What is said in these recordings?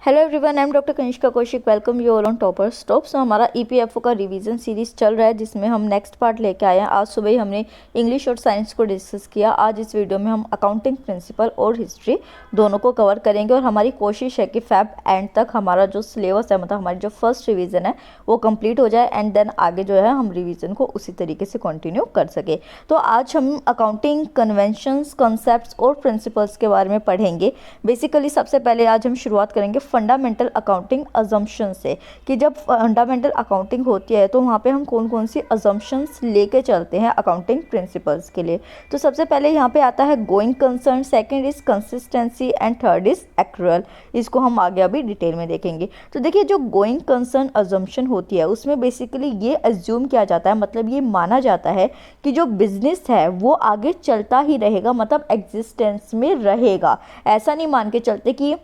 Hello everyone, I am doctor Kanishka Kaushik. Welcome you all on Topper Stop. So हमारा EPFO का revision series चल रहा है जिसमें हम नेक्स्ट पार्ट लेके आए हैं। आज सुबह ही हमने इंग्लिश और साइंस को डिस्कस किया। आज इस वीडियो में हम अकाउंटिंग प्रिंसिपल और हिस्ट्री दोनों को कवर करेंगे और हमारी कोशिश है कि फैब एंड तक हमारा जो सिलेबस है, मतलब हमारी जो फर्स्ट रिवीजन है वो कंप्लीट हो जाए एंड देन आगे जो है हम रिवीजन को उसी तरीके से कंटिन्यू कर सके। तो आज हम अकाउंटिंग कन्वेंशंस, कॉन्सेप्ट्स और प्रिंसिपल्स के बारे में पढ़ेंगे। बेसिकली सबसे पहले आज हम शुरुआत करेंगे फंडामेंटल अकाउंटिंग अजम्पशन से, कि जब फंडामेंटल अकाउंटिंग होती है तो वहाँ पे हम कौन कौन सी अजम्पशंस लेके चलते हैं अकाउंटिंग प्रिंसिपल्स के लिए। तो सबसे पहले यहाँ पे आता है going concern, second is consistency and third is accrual. इसको हम आगे अभी डिटेल में देखेंगे। तो देखिए, जो गोइंग कंसर्न अजम्पशन होती है उसमें बेसिकली ये अज्यूम किया जाता है, मतलब ये माना जाता है कि जो बिजनेस है वो आगे चलता ही रहेगा, मतलब एग्जिस्टेंस में रहेगा। ऐसा नहीं मान के चलते कि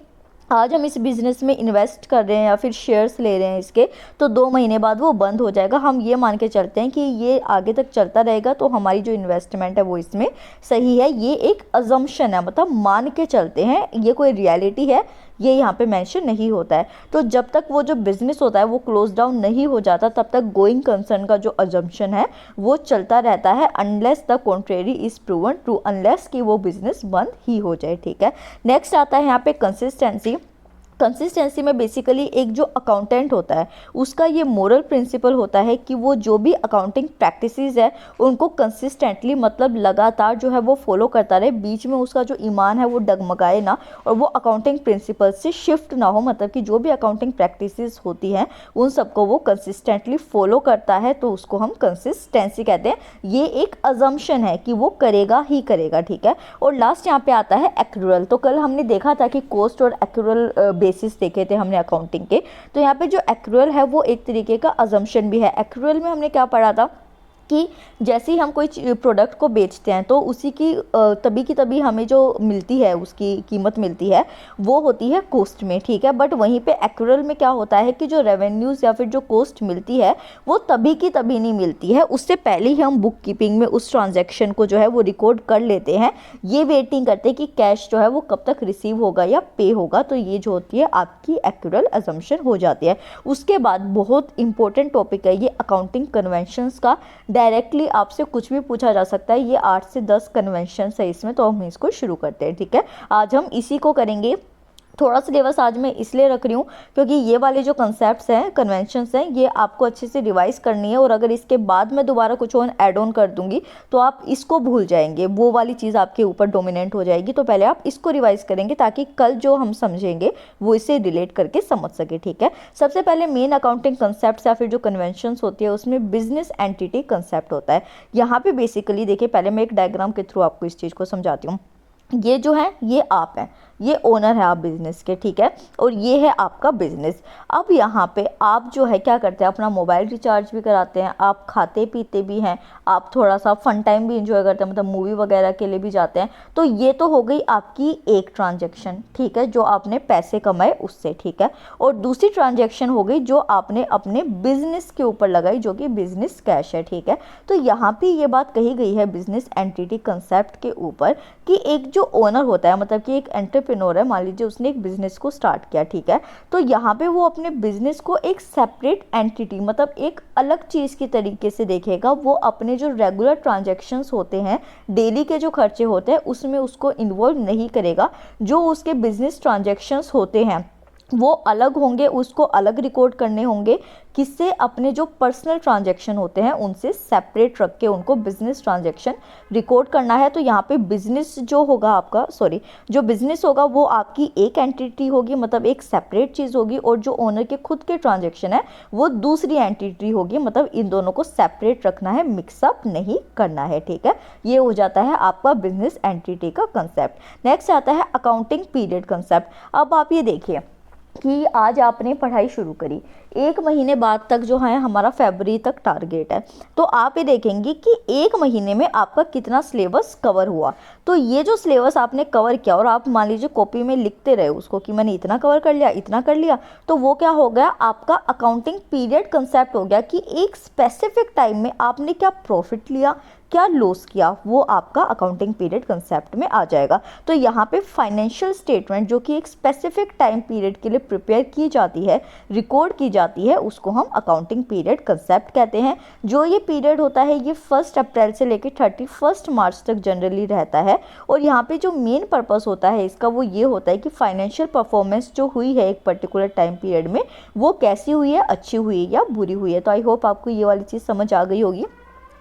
आज हम इस बिज़नेस में इन्वेस्ट कर रहे हैं या फिर शेयर्स ले रहे हैं इसके, तो 2 महीने बाद वो बंद हो जाएगा। हम ये मान के चलते हैं कि ये आगे तक चलता रहेगा, तो हमारी जो इन्वेस्टमेंट है वो इसमें सही है। ये एक अजम्पशन है, मतलब मान के चलते हैं, ये कोई रियलिटी है ये यहाँ पे मेंशन नहीं होता है। तो जब तक वो जो बिज़नेस होता है वो क्लोज डाउन नहीं हो जाता तब तक गोइंग कंसर्न का जो अजम्पशन है वो चलता रहता है, unless the contrary is proven true, unless कि वो बिज़नेस बंद ही हो जाए। ठीक है, नेक्स्ट आता है यहाँ पे कंसिस्टेंसी। कंसिस्टेंसी में बेसिकली एक जो अकाउंटेंट होता है उसका ये मोरल प्रिंसिपल होता है कि वो जो भी अकाउंटिंग प्रैक्टिसेस है उनको कंसिस्टेंटली, मतलब लगातार जो है वो फॉलो करता रहे, बीच में उसका जो ईमान है वो डगमगाए ना और वो अकाउंटिंग प्रिंसिपल से शिफ्ट ना हो। मतलब कि जो भी अकाउंटिंग प्रैक्टिसेस होती हैं उन सबको वो कंसिस्टेंटली फॉलो करता है, तो उसको हम कंसिस्टेंसी कहते हैं। ये एक अजम्पशन है कि वो करेगा ही करेगा। ठीक है, और लास्ट यहाँ पे आता है एक्रूअल। तो कल हमने देखा था कि कॉस्ट और एक्रूअल बेसिस देखे थे हमने अकाउंटिंग के। तो यहाँ पे जो एक्रूअल है वो एक तरीके का अजम्पशन भी है। एक्रूअल में हमने क्या पढ़ा था कि जैसे ही हम कोई प्रोडक्ट को बेचते हैं तो उसी की तभी की तभी हमें जो मिलती है, उसकी कीमत मिलती है वो होती है कॉस्ट में। ठीक है, बट वहीं पे एक्रूअल में क्या होता है कि जो रेवेन्यूज़ या फिर जो कॉस्ट मिलती है वो तभी की तभी नहीं मिलती है, उससे पहले ही हम बुक कीपिंग में उस ट्रांजैक्शन को जो है वो रिकॉर्ड कर लेते हैं। ये वेटिंग करते हैं कि कैश जो है वो कब तक रिसीव होगा या पे होगा। तो ये जो होती है आपकी एक्रूअल अजम्पशन हो जाती है। उसके बाद बहुत इंपॉर्टेंट टॉपिक है ये अकाउंटिंग कन्वेंशंस का। डायरेक्टली आपसे कुछ भी पूछा जा सकता है। ये 8 से 10 कन्वेंशन है इसमें, तो हम इसको शुरू करते हैं। ठीक है, आज हम इसी को करेंगे। थोड़ा सिलेबस आज मैं इसलिए रख रही हूँ क्योंकि ये वाले जो कंसेप्ट्स हैं, कन्वेंशंस हैं, ये आपको अच्छे से रिवाइज करनी है, और अगर इसके बाद मैं दोबारा कुछ और ऐड ऑन कर दूंगी तो आप इसको भूल जाएंगे, वो वाली चीज़ आपके ऊपर डोमिनेंट हो जाएगी। तो पहले आप इसको रिवाइज करेंगे ताकि कल जो हम समझेंगे वो इसे रिलेट करके समझ सके। ठीक है, सबसे पहले मेन अकाउंटिंग कंसेप्ट या फिर जो कन्वेंशंस होती है उसमें बिजनेस एंटिटी कंसेप्ट होता है। यहाँ पे बेसिकली देखिए, पहले मैं एक डायग्राम के थ्रू आपको इस चीज़ को समझाती हूँ। ये जो है ये आप हैं, ये ओनर है आप बिज़नेस के। ठीक है, और ये है आपका बिज़नेस। अब यहाँ पे आप जो है क्या करते हैं, अपना मोबाइल रिचार्ज भी कराते हैं, आप खाते पीते भी हैं, आप थोड़ा सा फन टाइम भी इंजॉय करते हैं, मतलब मूवी वगैरह के लिए भी जाते हैं। तो ये तो हो गई आपकी एक ट्रांजैक्शन, ठीक है, जो आपने पैसे कमाए उससे। ठीक है, और दूसरी ट्रांजैक्शन हो गई जो आपने अपने बिजनेस के ऊपर लगाई, जो कि बिजनेस कैश है। ठीक है, तो यहाँ पे ये बात कही गई है बिजनेस एंटिटी कंसेप्ट के ऊपर कि एक जो ओनर होता है, मतलब कि एक एंटरप्रेन्योर है, मान लीजिए उसने एक बिजनेस को स्टार्ट किया। ठीक है, तो यहाँ पे वो अपने बिजनेस को एक सेपरेट एंटिटी, मतलब एक अलग चीज़ की तरीके से देखेगा। वो अपने जो रेगुलर ट्रांजैक्शंस होते हैं, डेली के जो खर्चे होते हैं, उसमें उसको इन्वॉल्व नहीं करेगा। जो उसके बिजनेस ट्रांजैक्शंस होते हैं वो अलग होंगे, उसको अलग रिकॉर्ड करने होंगे। किससे? अपने जो पर्सनल ट्रांजैक्शन होते हैं उनसे सेपरेट रख के उनको बिजनेस ट्रांजैक्शन रिकॉर्ड करना है। तो यहाँ पे बिजनेस जो होगा आपका, जो बिजनेस होगा वो आपकी एक एंटिटी होगी, मतलब एक सेपरेट चीज़ होगी, और जो ओनर के खुद के ट्रांजैक्शन है वो दूसरी एंटिटी होगी। मतलब इन दोनों को सेपरेट रखना है, मिक्सअप नहीं करना है। ठीक है, ये हो जाता है आपका बिजनेस एंटिटी का कंसेप्ट। नेक्स्ट आता है अकाउंटिंग पीरियड कंसेप्ट। अब आप ये देखिए कि आज आपने पढ़ाई शुरू करी, 1 महीने बाद तक जो है हमारा फरवरी तक टारगेट है। तो आप ये देखेंगे कि 1 महीने में आपका कितना सिलेबस कवर हुआ। तो ये जो सिलेबस आपने कवर किया और आप मान लीजिए कॉपी में लिखते रहे उसको कि मैंने इतना कवर कर लिया, इतना कर लिया, तो वो क्या हो गया, आपका अकाउंटिंग पीरियड कंसेप्ट हो गया कि एक स्पेसिफिक टाइम में आपने क्या प्रॉफिट लिया, क्या लॉस किया, वो आपका अकाउंटिंग पीरियड कंसेप्ट में आ जाएगा। तो यहाँ पे फाइनेंशियल स्टेटमेंट जो कि एक स्पेसिफिक टाइम पीरियड के लिए प्रिपेयर की जाती है, रिकॉर्ड की जाती है, उसको हम अकाउंटिंग पीरियड कंसेप्ट कहते हैं। जो ये पीरियड होता है ये 1 अप्रैल से लेकर 31 मार्च तक जनरली रहता है। और यहाँ पे जो मेन पर्पस होता है इसका वो ये होता है कि फाइनेंशियल परफॉर्मेंस जो हुई है एक पर्टिकुलर टाइम पीरियड में वो कैसी हुई है, अच्छी हुई है या बुरी हुई है। तो आई होप आपको ये वाली चीज़ समझ आ गई होगी।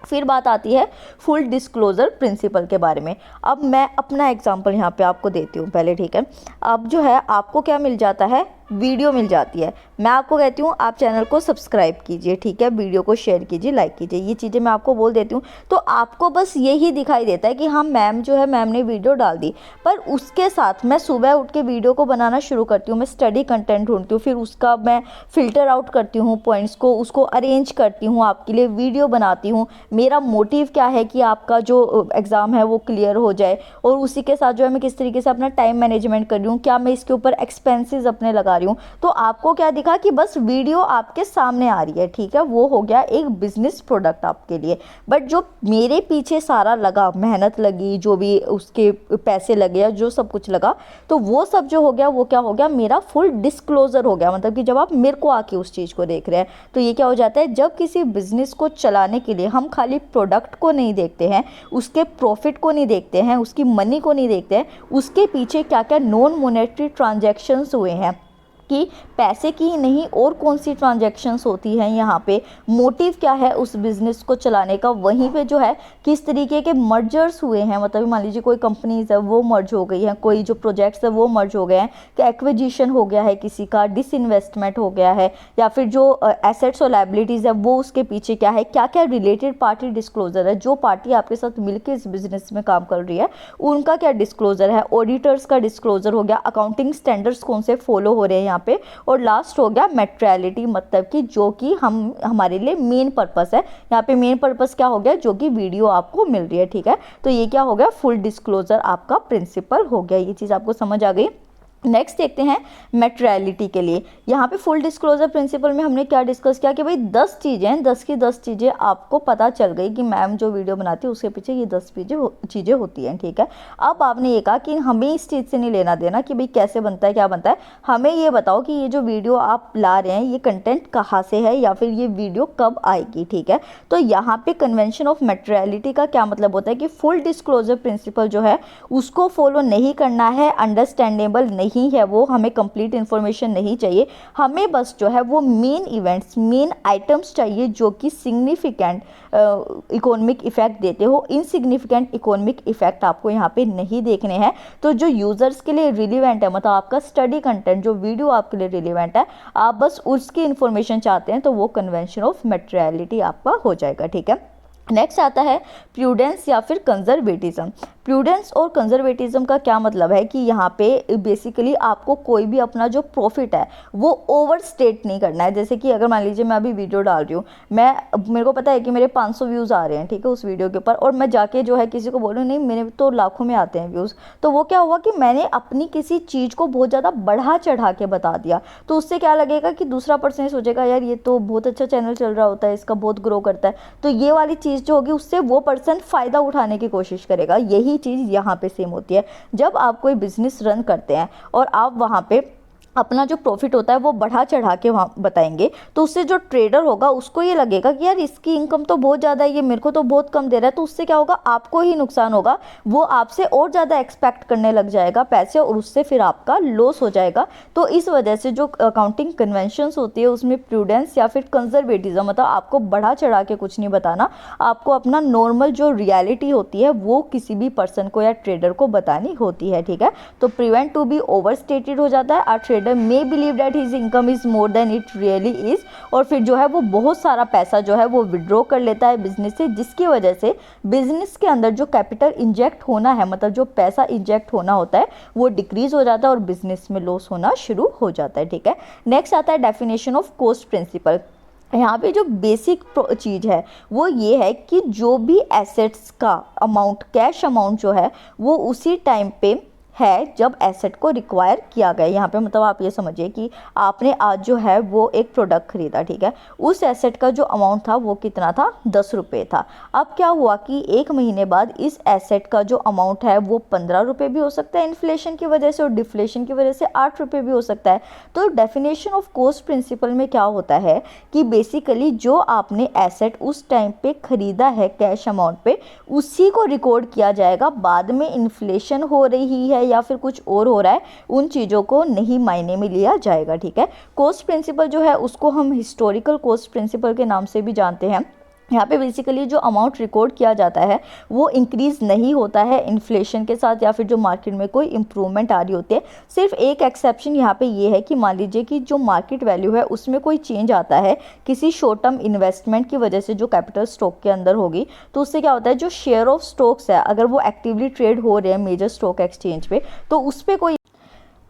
फिर बात आती है फुल डिस्क्लोजर प्रिंसिपल के बारे में। अब मैं अपना एग्जांपल यहाँ पे आपको देती हूँ पहले, ठीक है। अब जो है आपको क्या मिल जाता है, वीडियो मिल जाती है। मैं आपको कहती हूँ आप चैनल को सब्सक्राइब कीजिए, ठीक है, वीडियो को शेयर कीजिए, लाइक कीजिए, ये चीज़ें मैं आपको बोल देती हूँ। तो आपको बस यही दिखाई देता है कि हाँ मैम जो है मैम ने वीडियो डाल दी, पर उसके साथ मैं सुबह उठ के वीडियो को बनाना शुरू करती हूँ, मैं स्टडी कंटेंट ढूंढती हूँ, फिर उसका मैं फ़िल्टर आउट करती हूँ पॉइंट्स को, उसको अरेंज करती हूँ, आपके लिए वीडियो बनाती हूँ। मेरा मोटिव क्या है कि आपका जो एग्ज़ाम है वो क्लियर हो जाए, और उसी के साथ जो है मैं किस तरीके से अपना टाइम मैनेजमेंट कर रही हूँ, क्या मैं इसके ऊपर एक्सपेंसेस अपने लगा रही हूँ। तो आपको क्या दिखा कि बस वीडियो आपके सामने आ रही है, ठीक है, वो हो गया एक बिजनेस प्रोडक्ट आपके लिए। बट जो मेरे पीछे सारा लगा, मेहनत लगी, जो भी उसके पैसे लगे या जो सब कुछ लगा, तो वो सब जो हो गया वो क्या हो गया, मेरा फुल डिस्क्लोजर हो गया। मतलब कि जब आप मेरे को आके उस चीज़ को देख रहे हैं, तो ये क्या हो जाता है, जब किसी बिजनेस को चलाने के लिए हम खाली प्रोडक्ट को नहीं देखते हैं, उसके प्रॉफिट को नहीं देखते हैं, उसकी मनी को नहीं देखते हैं, उसके पीछे क्या क्या नॉन मॉनेटरी ट्रांजैक्शंस हुए हैं, कि पैसे की ही नहीं और कौन सी ट्रांजैक्शंस होती हैं, यहाँ पे मोटिव क्या है उस बिज़नेस को चलाने का, वहीं पे जो है किस तरीके के मर्जर्स हुए हैं। मतलब मान लीजिए कोई कंपनीज है वो मर्ज हो गई है, कोई जो प्रोजेक्ट्स है वो मर्ज हो गए हैं, कि एक्विजिशन हो गया है किसी का, डिसइन्वेस्टमेंट हो गया है, या फिर जो एसेट्स और लायबिलिटीज़ है वो उसके पीछे क्या है, क्या क्या रिलेटेड पार्टी डिस्क्लोजर है, जो पार्टी आपके साथ मिलकर इस बिज़नेस में काम कर रही है उनका क्या डिस्क्लोजर है, ऑडिटर्स का डिस्क्लोजर हो गया, अकाउंटिंग स्टैंडर्ड्स कौन से फॉलो हो रहे हैं यहाँ पे, और लास्ट हो गया मैटेरियलिटी, मतलब कि जो कि हम हमारे लिए मेन पर्पस है। यहाँ पे मेन पर्पस क्या हो गया, जो कि वीडियो आपको मिल रही है, ठीक है। तो ये क्या हो गया, फुल डिस्क्लोजर आपका प्रिंसिपल हो गया। ये चीज़ आपको समझ आ गई। नेक्स्ट देखते हैं मैटेरियलिटी के लिए। यहाँ पे फुल डिस्क्लोजर प्रिंसिपल में हमने क्या डिस्कस किया कि भाई 10 चीज़ें हैं, 10 की 10 चीज़ें आपको पता चल गई कि मैम जो वीडियो बनाती है उसके पीछे ये 10 चीज़ें होती हैं, ठीक है। अब आपने ये कहा कि हमें इस चीज़ से नहीं लेना देना कि भाई कैसे बनता है, क्या बनता है, हमें ये बताओ कि ये जो वीडियो आप ला रहे हैं ये कंटेंट कहाँ से है, या फिर ये वीडियो कब आएगी, ठीक है। तो यहाँ पे कन्वेंशन ऑफ मैटेरियलिटी का क्या मतलब होता है कि फुल डिस्क्लोजर प्रिंसिपल जो है उसको फॉलो नहीं करना है, अंडरस्टैंडेबल नहीं है, वो हमें कंप्लीट इन्फॉर्मेशन नहीं चाहिए, हमें बस जो है वो मेन इवेंट्स, मेन आइटम्स चाहिए जो कि सिग्निफिकेंट इकोनॉमिक इफेक्ट देते हो। इनसिग्निफिकेंट इकोनॉमिक इफेक्ट आपको यहाँ पे नहीं देखने हैं। तो जो यूजर्स के लिए रिलीवेंट है, मतलब आपका स्टडी कंटेंट, जो वीडियो आपके लिए रिलीवेंट है, आप बस उसकी इन्फॉर्मेशन चाहते हैं, तो वो कन्वेंशन ऑफ मैटेरियलिटी आपका हो जाएगा, ठीक है। नेक्स्ट आता है प्रूडेंस या फिर कंजर्वेटिज्म। प्रूडेंस और कंजर्वेटिज्म का क्या मतलब है कि यहाँ पे बेसिकली आपको कोई भी अपना जो प्रॉफिट है वो ओवर स्टेट नहीं करना है। जैसे कि अगर मान लीजिए मैं अभी वीडियो डाल रही हूँ, मेरे को पता है कि मेरे 500 व्यूज़ आ रहे हैं, ठीक है, उस वीडियो के ऊपर, और मैं जाके जो है किसी को बोलूँ नहीं मेरे तो लाखों में आते हैं व्यूज़, तो वो क्या हुआ कि मैंने अपनी किसी चीज़ को बहुत ज़्यादा बढ़ा चढ़ा के बता दिया। तो उससे क्या लगेगा कि दूसरा पर्सन सोचेगा यार ये तो बहुत अच्छा चैनल चल रहा होता है, इसका बहुत ग्रो करता है, तो ये वाली चीज़ जो होगी उससे वो पर्सन फ़ायदा उठाने की कोशिश करेगा। यही चीज़ यहाँ पे सेम होती है। जब आप कोई बिजनेस रन करते हैं और आप वहाँ पे अपना जो प्रॉफिट होता है वो बढ़ा चढ़ा के वहाँ बताएंगे, तो उससे जो ट्रेडर होगा उसको ये लगेगा कि यार इसकी इनकम तो बहुत ज़्यादा है, ये मेरे को तो बहुत कम दे रहा है, तो उससे क्या होगा, आपको ही नुकसान होगा, वो आपसे और ज़्यादा एक्सपेक्ट करने लग जाएगा पैसे, और उससे फिर आपका लॉस हो जाएगा। तो इस वजह से जो अकाउंटिंग कन्वेंशंस होती है उसमें प्रूडेंस या फिर कंजर्वेटिज्म, मतलब आपको बढ़ा चढ़ा के कुछ नहीं बताना, आपको अपना नॉर्मल जो रियलिटी होती है वो किसी भी पर्सन को या ट्रेडर को बतानी होती है, ठीक है। तो prevent to be overstated हो जाता है, trader may believe that his income is more than it really is, और फिर जो है वो बहुत सारा पैसा जो है वो विड्रॉ कर लेता है बिजनेस से, जिसकी वजह से बिजनेस के अंदर जो कैपिटल इंजेक्ट होना है, मतलब जो पैसा इंजेक्ट होना होता है वो डिक्रीज हो जाता है और बिजनेस में लॉस होना शुरू हो जाता है, ठीक है। नेक्स्ट आता है डेफिनेशन ऑफ कॉस्ट प्रिंसिपल। यहाँ पे जो बेसिक चीज़ है वो ये है कि जो भी एसेट्स का अमाउंट, कैश अमाउंट जो है वो उसी टाइम पे है जब एसेट को रिक्वायर किया गया। यहाँ पे मतलब आप ये समझिए कि आपने आज जो है वो एक प्रोडक्ट खरीदा, ठीक है, उस एसेट का जो अमाउंट था वो कितना था, 10 रुपये था। अब क्या हुआ कि 1 महीने बाद इस एसेट का जो अमाउंट है वो 15 रुपये भी हो सकता है इन्फ्लेशन की वजह से, और डिफ्लेशन की वजह से 8 रुपये भी हो सकता है। तो डेफिनेशन ऑफ कॉस्ट प्रिंसिपल में क्या होता है कि बेसिकली जो आपने एसेट उस टाइम पे खरीदा है कैश अमाउंट पे, उसी को रिकॉर्ड किया जाएगा। बाद में इन्फ्लेशन हो रही है या फिर कुछ और हो रहा है, उन चीज़ों को नहीं मायने में लिया जाएगा, ठीक है। कॉस्ट प्रिंसिपल जो है उसको हम हिस्टोरिकल कॉस्ट प्रिंसिपल के नाम से भी जानते हैं। यहाँ पे बेसिकली जो अमाउंट रिकॉर्ड किया जाता है वो इंक्रीज़ नहीं होता है इन्फ्लेशन के साथ या फिर जो मार्केट में कोई इम्प्रूवमेंट आ रही होती है। सिर्फ एक एक्सेप्शन यहाँ पे ये है कि मान लीजिए कि जो मार्केट वैल्यू है उसमें कोई चेंज आता है किसी शॉर्ट टर्म इन्वेस्टमेंट की वजह से जो कैपिटल स्टॉक के अंदर होगी, तो उससे क्या होता है जो शेयर ऑफ स्टॉक्स है अगर वो एक्टिवली ट्रेड हो रहे हैं मेजर स्टॉक एक्सचेंज पे, तो उस पर कोई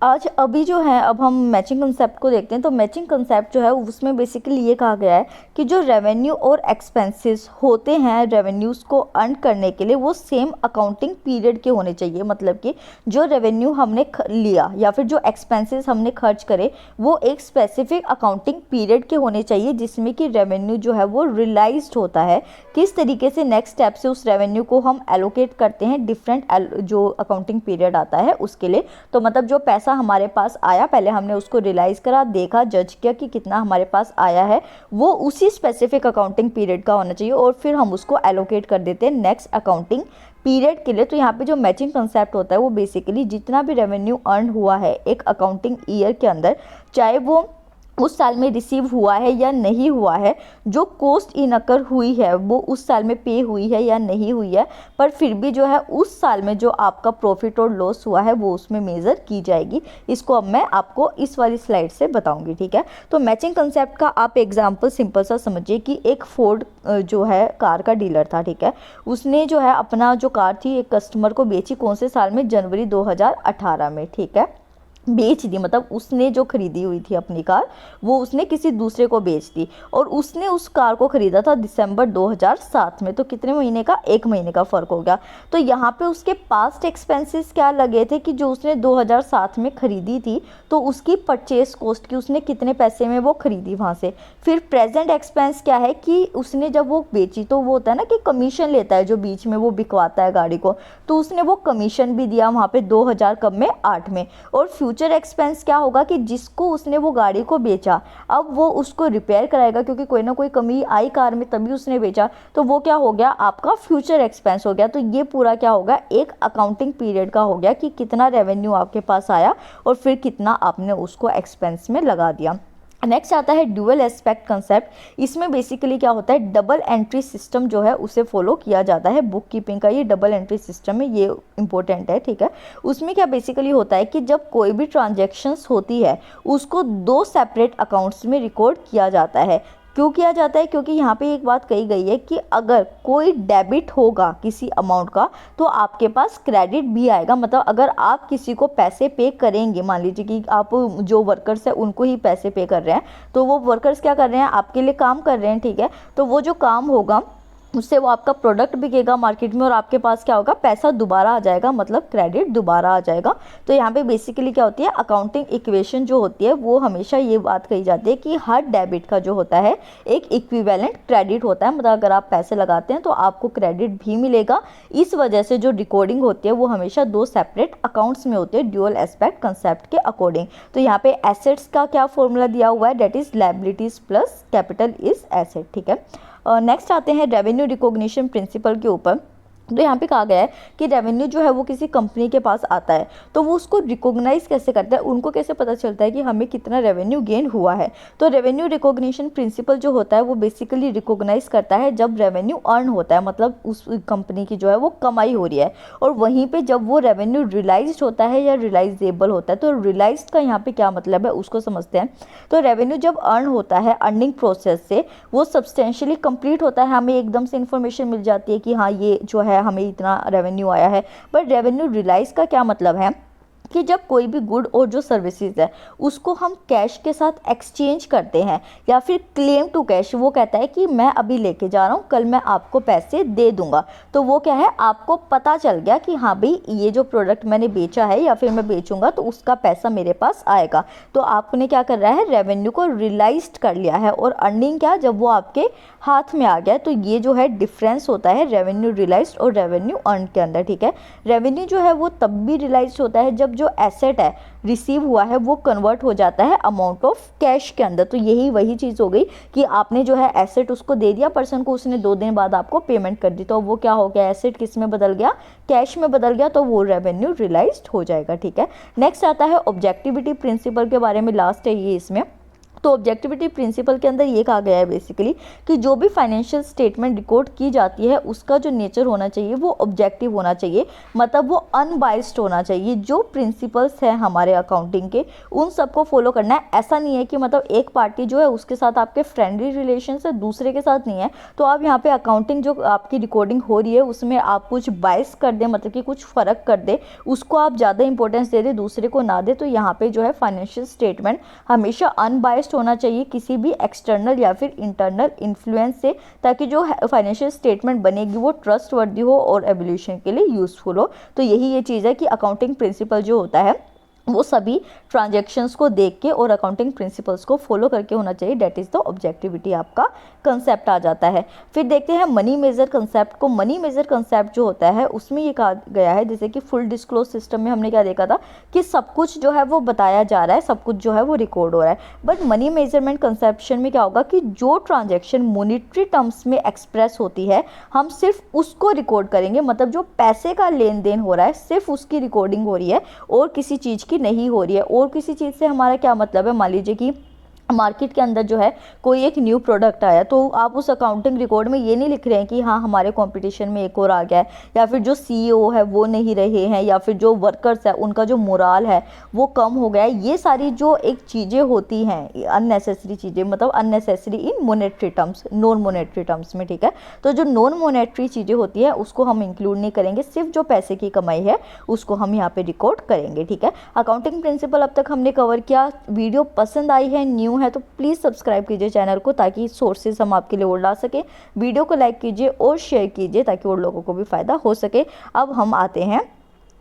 आज अभी जो है, अब हम मैचिंग कंसेप्ट को देखते हैं। तो मैचिंग कंसेप्ट जो है उसमें बेसिकली ये कहा गया है कि जो रेवेन्यू और एक्सपेंसेस होते हैं रेवेन्यूज़ को अर्न करने के लिए, वो सेम अकाउंटिंग पीरियड के होने चाहिए। मतलब कि जो रेवेन्यू हमने लिया या फिर जो एक्सपेंसेस हमने खर्च करे वो एक स्पेसिफिक अकाउंटिंग पीरियड के होने चाहिए, जिसमें कि रेवेन्यू जो है वो रियलाइज्ड होता है। किस तरीके से नेक्स्ट स्टेप से उस रेवेन्यू को हम एलोकेट करते हैं डिफरेंट जो अकाउंटिंग पीरियड आता है उसके लिए। तो मतलब जो पैसा हमारे पास आया, पहले हमने उसको रियलाइज करा, देखा, जज किया कि कितना हमारे पास आया है, वो उसी स्पेसिफिक अकाउंटिंग पीरियड का होना चाहिए, और फिर हम उसको एलोकेट कर देते हैं नेक्स्ट अकाउंटिंग पीरियड के लिए। तो यहाँ पे जो मैचिंग कंसेप्ट होता है वो बेसिकली जितना भी रेवेन्यू अर्न हुआ है एक अकाउंटिंग ईयर के अंदर, चाहे वो उस साल में रिसीव हुआ है या नहीं हुआ है, जो कॉस्ट इनकर हुई है वो उस साल में पे हुई है या नहीं हुई है, पर फिर भी जो है उस साल में जो आपका प्रॉफिट और लॉस हुआ है वो उसमें मेज़र की जाएगी। इसको अब मैं आपको इस वाली स्लाइड से बताऊंगी, ठीक है। तो मैचिंग कंसेप्ट का आप एग्जांपल सिंपल सा समझिए कि एक फोर्ड जो है कार का डीलर था, ठीक है। उसने जो है अपना जो कार थी एक कस्टमर को बेची, कौन से साल में, जनवरी 2018 में, ठीक है, बेच दी। मतलब उसने जो खरीदी हुई थी अपनी कार वो उसने किसी दूसरे को बेच दी, और उसने उस कार को खरीदा था दिसंबर 2007 में। तो कितने महीने का, 1 महीने का फ़र्क हो गया। तो यहाँ पे उसके पास्ट एक्सपेंसेस क्या लगे थे कि जो उसने 2007 में खरीदी थी तो उसकी परचेस कॉस्ट की उसने कितने पैसे में वो खरीदी वहाँ से। फिर प्रेजेंट एक्सपेंस क्या है कि उसने जब वो बेची तो वो होता है ना कि कमीशन लेता है जो बीच में वो बिकवाता है गाड़ी को, तो उसने वो कमीशन भी दिया वहाँ पे 2000 कब में, 8 में। और फ्यूचर एक्सपेंस क्या होगा कि जिसको उसने वो गाड़ी को बेचा अब वो उसको रिपेयर कराएगा, क्योंकि कोई ना कोई कमी आई कार में तभी उसने बेचा, तो वो क्या हो गया, आपका फ्यूचर एक्सपेंस हो गया। तो ये पूरा क्या होगा, एक अकाउंटिंग पीरियड का हो गया कि कितना रेवेन्यू आपके पास आया और फिर कितना आपने उसको एक्सपेंस में लगा दिया। नेक्स्ट आता है ड्यूअल एस्पेक्ट कंसेप्ट। इसमें बेसिकली क्या होता है, डबल एंट्री सिस्टम जो है उसे फॉलो किया जाता है। बुक कीपिंग का ये डबल एंट्री सिस्टम है, ये इंपॉर्टेंट है, ठीक है। उसमें क्या बेसिकली होता है कि जब कोई भी ट्रांजैक्शंस होती है उसको 2 सेपरेट अकाउंट्स में रिकॉर्ड किया जाता है। क्यों किया जाता है, क्योंकि यहाँ पे एक बात कही गई है कि अगर कोई डेबिट होगा किसी अमाउंट का तो आपके पास क्रेडिट भी आएगा। मतलब अगर आप किसी को पैसे पे करेंगे, मान लीजिए कि आप जो वर्कर्स हैं उनको ही पैसे पे कर रहे हैं, तो वो वर्कर्स क्या कर रहे हैं, आपके लिए काम कर रहे हैं, ठीक है। तो वो जो काम होगा उससे वो आपका प्रोडक्ट बिकेगा मार्केट में और आपके पास क्या होगा, पैसा दोबारा आ जाएगा, मतलब क्रेडिट दोबारा आ जाएगा। तो यहाँ पे बेसिकली क्या होती है, अकाउंटिंग इक्वेशन जो होती है वो हमेशा ये बात कही जाती है कि हर डेबिट का जो होता है एक इक्विवेलेंट क्रेडिट होता है। मतलब अगर आप पैसे लगाते हैं तो आपको क्रेडिट भी मिलेगा। इस वजह से जो रिकॉर्डिंग होती है वो हमेशा 2 सेपरेट अकाउंट्स में होती है ड्यूअल एस्पेक्ट कंसेप्ट के अकॉर्डिंग। तो यहाँ पे एसेट्स का क्या फॉर्मूला दिया हुआ है, debt is liabilities plus capital is asset, ठीक है। नेक्स्ट आते हैं रेवेन्यू रिकॉग्निशन प्रिंसिपल के ऊपर। तो यहाँ पे कहा गया है कि रेवेन्यू जो है वो किसी कंपनी के पास आता है तो वो उसको रिकॉग्नाइज कैसे करता है, उनको कैसे पता चलता है कि हमें कितना रेवेन्यू गेन हुआ है। तो रेवेन्यू रिकॉग्निशन प्रिंसिपल जो होता है वो बेसिकली रिकॉग्नाइज करता है जब रेवेन्यू अर्न होता है, मतलब उस कंपनी की जो है वो कमाई हो रही है, और वहीं पर जब वो रेवेन्यू रियलाइज होता है या रियलाइजेबल होता है। तो रियलाइज का यहाँ पे क्या मतलब है उसको समझते हैं। तो रेवेन्यू जब अर्न होता है अर्निंग प्रोसेस से वो सब्सटेंशियली कंप्लीट होता है, हमें एकदम से इन्फॉर्मेशन मिल जाती है कि हाँ ये जो है हमें इतना रेवेन्यू आया है। बट रेवेन्यू रियलाइज का क्या मतलब है कि जब कोई भी गुड और जो सर्विसेज है उसको हम कैश के साथ एक्सचेंज करते हैं या फिर क्लेम टू कैश, वो कहता है कि मैं अभी लेके जा रहा हूँ, कल मैं आपको पैसे दे दूंगा, तो वो क्या है, आपको पता चल गया कि हाँ भाई ये जो प्रोडक्ट मैंने बेचा है या फिर मैं बेचूंगा तो उसका पैसा मेरे पास आएगा, तो आपने क्या कर रहा है, रेवेन्यू को रियलाइज्ड कर लिया है। और अर्निंग क्या, जब वो आपके हाथ में आ गया, तो ये जो है डिफरेंस होता है रेवेन्यू रियलाइज्ड और रेवेन्यू अर्न के अंदर। ठीक है, रेवेन्यू जो है वो तब भी रियलाइज होता है जब जो एसेट है रिसीव हुआ है वो कन्वर्ट हो जाता है अमाउंट ऑफ कैश के अंदर। तो यही वही चीज़ हो गई कि आपने जो है एसेट उसको दे दिया पर्सन को, उसने 2 दिन बाद आपको पेमेंट कर दी, तो वो क्या हो गया, एसेट किस में बदल गया, कैश में बदल गया, तो वो रेवेन्यू रियलाइज्ड हो जाएगा। ठीक है, नेक्स्ट आता है ऑब्जेक्टिविटी प्रिंसिपल के बारे में, लास्ट है ये इसमें। तो ऑब्जेक्टिविटी प्रिंसिपल के अंदर ये कहा गया है बेसिकली कि जो भी फाइनेंशियल स्टेटमेंट रिकॉर्ड की जाती है उसका जो नेचर होना चाहिए वो ऑब्जेक्टिव होना चाहिए, मतलब वो अनबाइस्ड होना चाहिए। जो प्रिंसिपल्स हैं हमारे अकाउंटिंग के उन सबको फॉलो करना है। ऐसा नहीं है कि मतलब एक पार्टी जो है उसके साथ आपके फ्रेंडली रिलेशन है, दूसरे के साथ नहीं है, तो आप यहाँ पे अकाउंटिंग जो आपकी रिकॉर्डिंग हो रही है उसमें आप कुछ बाइस कर दें, मतलब कि कुछ फ़र्क कर दे, उसको आप ज़्यादा इंपॉर्टेंस दे दें, दूसरे को ना दे, तो यहाँ पे जो है फाइनेंशियल स्टेटमेंट हमेशा अनबाइस्ड होना चाहिए किसी भी एक्सटर्नल या फिर इंटरनल इन्फ्लुएंस से, ताकि जो फाइनेंशियल स्टेटमेंट बनेगी वो ट्रस्टवर्दी हो और एवोल्यूशन के लिए यूजफुल हो। तो यही ये चीज़ है कि अकाउंटिंग प्रिंसिपल जो होता है वो सभी ट्रांजैक्शंस को देख के और अकाउंटिंग प्रिंसिपल्स को फॉलो करके होना चाहिए। डेट इज़ द ऑब्जेक्टिविटी आपका कंसेप्ट आ जाता है। फिर देखते हैं मनी मेजर कंसेप्ट को। मनी मेजर कंसेप्ट जो होता है उसमें ये कहा गया है, जैसे कि फुल डिस्क्लोज सिस्टम में हमने क्या देखा था कि सब कुछ जो है वो बताया जा रहा है, सब कुछ जो है वो रिकॉर्ड हो रहा है, बट मनी मेजरमेंट कंसेप्शन में क्या होगा कि जो ट्रांजेक्शन मॉनिटरी टर्म्स में एक्सप्रेस होती है हम सिर्फ उसको रिकॉर्ड करेंगे, मतलब जो पैसे का लेन देन हो रहा है सिर्फ उसकी रिकॉर्डिंग हो रही है और किसी चीज़ की नहीं हो रही है। और किसी चीज़ से हमारा क्या मतलब है, मान लीजिए कि मार्केट के अंदर जो है कोई एक न्यू प्रोडक्ट आया, तो आप उस अकाउंटिंग रिकॉर्ड में ये नहीं लिख रहे हैं कि हाँ हमारे कंपटीशन में एक और आ गया है, या फिर जो सीईओ है वो नहीं रहे हैं, या फिर जो वर्कर्स है उनका जो मोराल है वो कम हो गया है। ये सारी जो एक चीज़ें होती हैं अननेसेसरी चीज़ें, मतलब unnecessary in monetary terms, non monetary terms में। ठीक है, तो जो नॉन मोनेटरी चीज़ें होती है उसको हम इंक्लूड नहीं करेंगे, सिर्फ जो पैसे की कमाई है उसको हम यहाँ पे रिकॉर्ड करेंगे। ठीक है, अकाउंटिंग प्रिंसिपल अब तक हमने कवर किया। वीडियो पसंद आई है, न्यू है तो प्लीज़ सब्सक्राइब कीजिए चैनल को, ताकि सोर्सेज हम आपके लिए और ला सके। वीडियो को लाइक कीजिए और शेयर कीजिए ताकि और लोगों को भी फ़ायदा हो सके। अब हम आते हैं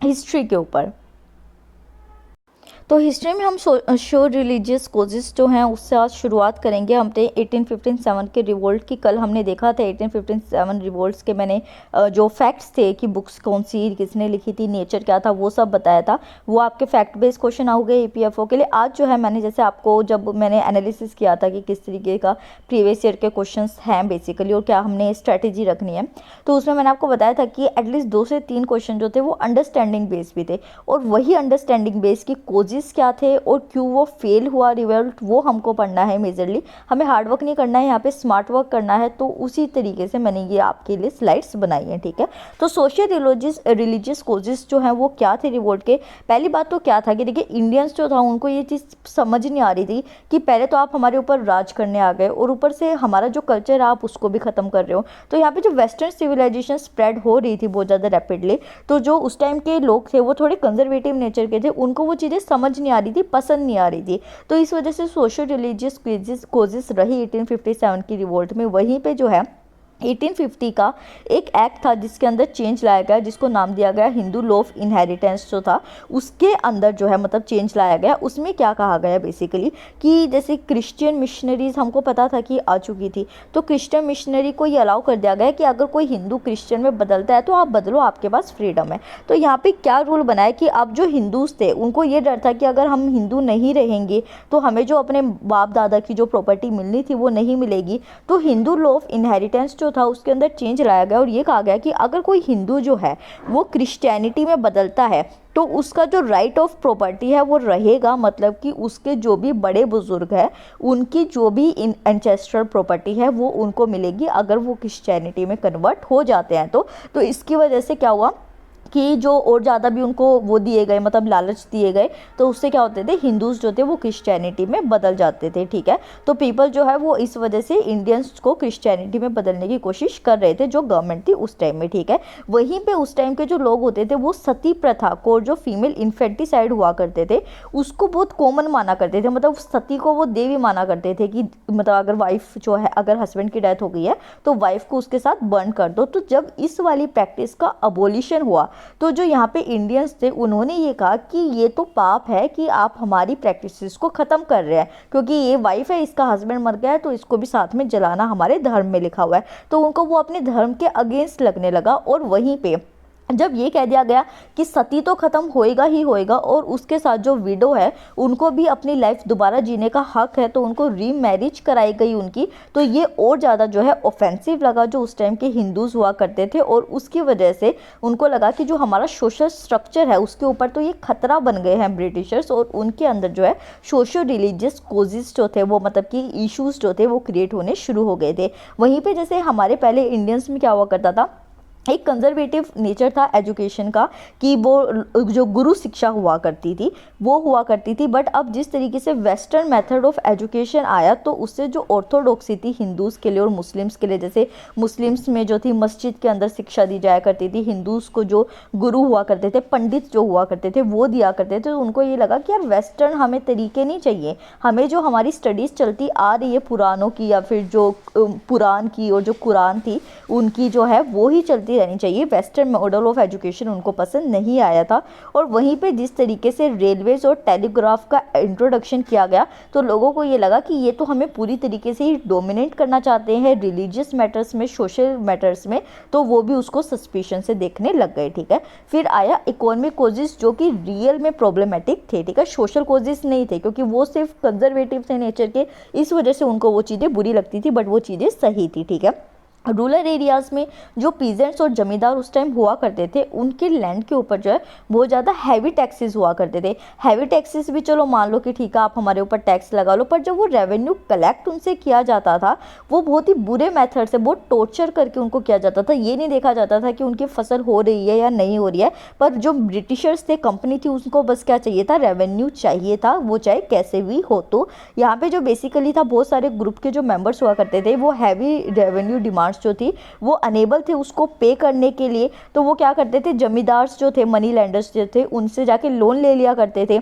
हिस्ट्री के ऊपर। तो हिस्ट्री में हम शो रिलीजियस कोजेस जो हैं उससे आज शुरुआत करेंगे। हमने 1857 के रिवोल्ट की कल हमने देखा था। 1857 रिवोल्ट्स के मैंने जो फैक्ट्स थे कि बुक्स कौन सी किसने लिखी थी, नेचर क्या था, वो सब बताया था। वो आपके फैक्ट बेस्ड क्वेश्चन आ गए ईपीएफओ के लिए। आज जो है मैंने जैसे आपको जब मैंने एनालिसिस किया था कि किस तरीके का प्रीवियस ईयर के क्वेश्चन हैं बेसिकली और क्या हमने स्ट्रैटेजी रखनी है, तो उसमें मैंने आपको बताया था कि एटलीस्ट 2 से 3 क्वेश्चन जो थे वो अंडरस्टैंडिंग बेस्ड भी थे, और वही अंडरस्टैंडिंग बेस्ड की कोजेस क्या थे और क्यों वो फेल हुआ रिवोल्ट, वो हमको पढ़ना है मेजरली। हमें हार्ड वर्क नहीं करना है, यहाँ पे स्मार्ट वर्क करना है। तो उसी तरीके से मैंने ये आपके लिए स्लाइड्स बनाई हैं। ठीक है, तो सोशल रिलीजियस कोजेस जो हैं वो क्या थे रिवोल्ट के। पहली बात तो क्या था कि देखिए इंडियंस जो था उनको ये चीज़ समझ नहीं आ रही थी कि पहले तो आप हमारे ऊपर राज करने आ गए और ऊपर से हमारा जो कल्चर है आप उसको भी ख़त्म कर रहे हो। तो यहाँ पे जो वेस्टर्न सिविलाइजेशन स्प्रेड हो रही थी बहुत ज़्यादा रैपिडली, तो जो उस टाइम के लोग थे वो थोड़े कंजर्वेटिव नेचर के थे, उनको वो चीज़ें समझ नहीं आ रही थी, पसंद नहीं आ रही थी। तो इस वजह से सोशल रिलीजियस कोजेस रही 1857 की रिवोल्ट में। वहीं पे जो है 1850 का एक एक्ट था जिसके अंदर चेंज लाया गया, जिसको नाम दिया गया हिंदू लॉ ऑफ इनहेरिटेंस जो था, उसके अंदर जो है मतलब चेंज लाया गया। उसमें क्या कहा गया बेसिकली कि जैसे क्रिश्चियन मिशनरीज हमको पता था कि आ चुकी थी, तो क्रिश्चियन मिशनरी को ये अलाउ कर दिया गया कि अगर कोई हिंदू क्रिश्चियन में बदलता है तो आप बदलो, आपके पास फ्रीडम है। तो यहाँ पे क्या रूल बनाया कि अब जो हिंदूज थे उनको ये डर था कि अगर हम हिंदू नहीं रहेंगे तो हमें जो अपने बाप दादा की जो प्रॉपर्टी मिलनी थी वो नहीं मिलेगी। तो हिंदू लॉ ऑफ इनहेरिटेंस जो था उसके अंदर चेंज लाया गया और ये कहा गया कि अगर कोई हिंदू जो है वो क्रिश्चियनिटी में बदलता है तो उसका जो राइट ऑफ प्रॉपर्टी है वो रहेगा, मतलब कि उसके जो भी बड़े बुजुर्ग हैं उनकी जो भी एंसेस्ट्रल प्रॉपर्टी है वो उनको मिलेगी अगर वो क्रिश्चियनिटी में कन्वर्ट हो जाते हैं। तो इसकी वजह से क्या हुआ कि जो और ज़्यादा भी उनको वो दिए गए, मतलब लालच दिए गए, तो उससे क्या होते थे, हिंदूज़ जो थे वो क्रिश्चियनिटी में बदल जाते थे। ठीक है, तो पीपल जो है वो इस वजह से इंडियंस को क्रिश्चियनिटी में बदलने की कोशिश कर रहे थे, जो गवर्नमेंट थी उस टाइम में। ठीक है, वहीं पे उस टाइम के जो लोग होते थे वो सती प्रथा को, जो फीमेल इन्फेंटिसाइड हुआ करते थे, उसको बहुत कॉमन माना करते थे। मतलब सती को वो देवी माना करते थे कि मतलब अगर वाइफ जो है, अगर हस्बैंड की डेथ हो गई है तो वाइफ को उसके साथ बर्न कर दो। तो जब इस वाली प्रैक्टिस का अबोलिशन हुआ तो जो यहाँ पे इंडियंस थे उन्होंने ये कहा कि ये तो पाप है कि आप हमारी प्रैक्टिसेस को ख़त्म कर रहे हैं, क्योंकि ये वाइफ है, इसका हस्बैंड मर गया है तो इसको भी साथ में जलाना हमारे धर्म में लिखा हुआ है। तो उनको वो अपने धर्म के अगेंस्ट लगने लगा। और वहीं पे जब ये कह दिया गया कि सती तो ख़त्म होएगा ही होएगा और उसके साथ जो विडो है उनको भी अपनी लाइफ दोबारा जीने का हक है, तो उनको रीमैरिज कराई गई उनकी। तो ये और ज़्यादा जो है ऑफेंसिव लगा जो उस टाइम के हिंदूज़ हुआ करते थे, और उसकी वजह से उनको लगा कि जो हमारा सोशल स्ट्रक्चर है उसके ऊपर तो ये खतरा बन गए हैं ब्रिटिशर्स, और उनके अंदर जो है सोशो रिलीजियस कोजेस जो थे वो, मतलब कि इशूज़ जो थे वो क्रिएट होने शुरू हो गए थे। वहीं पर जैसे हमारे पहले इंडियंस में क्या हुआ करता था, एक कंजर्वेटिव नेचर था एजुकेशन का, कि वो जो गुरु शिक्षा हुआ करती थी वो हुआ करती थी। बट अब जिस तरीके से वेस्टर्न मेथड ऑफ एजुकेशन आया तो उससे जो ऑर्थोडॉक्सी थी हिंदूज़ के लिए और मुस्लिम्स के लिए, जैसे मुस्लिम्स में जो थी मस्जिद के अंदर शिक्षा दी जाया करती थी, हिंदूज़ को जो गुरु हुआ करते थे, पंडित जो हुआ करते थे वो दिया करते थे। तो उनको ये लगा कि यार वेस्टर्न हमें तरीके नहीं चाहिए, हमें जो हमारी स्टडीज़ चलती आ रही है पुरानों की, या फिर जो पुराण की और जो कुरान थी उनकी जो है वो ही चलती रहनी चाहिए। वेस्टर्न मॉडल ऑफ एजुकेशन उनको पसंद नहीं आया था। और वहीं पे जिस तरीके से रेलवेज और टेलीग्राफ का इंट्रोडक्शन किया गया तो लोगों को ये लगा कि ये तो हमें पूरी तरीके से ही डोमिनेट करना चाहते हैं रिलीजियस मैटर्स में, सोशल मैटर्स में, तो वो भी उसको सस्पिशन से देखने लग गए। ठीक है, फिर आया इकोनॉमिक कोजेस जो कि रियल में प्रॉब्लमेटिक थे। ठीक है, सोशल कोजेस नहीं थे, क्योंकि वो सिर्फ कंजर्वेटिव थे नेचर के, इस वजह से उनको वो चीज़ें बुरी लगती थी, बट वो चीज़ें सही थी। ठीक है, रूरल एरियाज़ में जो पीजेंट्स और जमींदार उस टाइम हुआ करते थे उनके लैंड के ऊपर जो है बहुत ज़्यादा हैवी टैक्सेस हुआ करते थे। हैवी टैक्सेस भी चलो मान लो कि ठीक है आप हमारे ऊपर टैक्स लगा लो, पर जब वो रेवेन्यू कलेक्ट उनसे किया जाता था वो बहुत ही बुरे मेथड से, बहुत टॉर्चर करके उनको किया जाता था। ये नहीं देखा जाता था कि उनकी फसल हो रही है या नहीं हो रही है, पर जो ब्रिटिशर्स थे, कंपनी थी, उनको बस क्या चाहिए था, रेवेन्यू चाहिए था, वो चाहे कैसे भी हो। तो यहाँ पे जो बेसिकली था बहुत सारे ग्रुप के जो मेंबर्स हुआ करते थे वो हैवी रेवेन्यू डिमांड जो थी वो अनेबल थे उसको पे करने के लिए। तो वो क्या करते थे, जमींदार जो थे, मनी लैंडर्स जो थे, उनसे जाके लोन ले लिया करते थे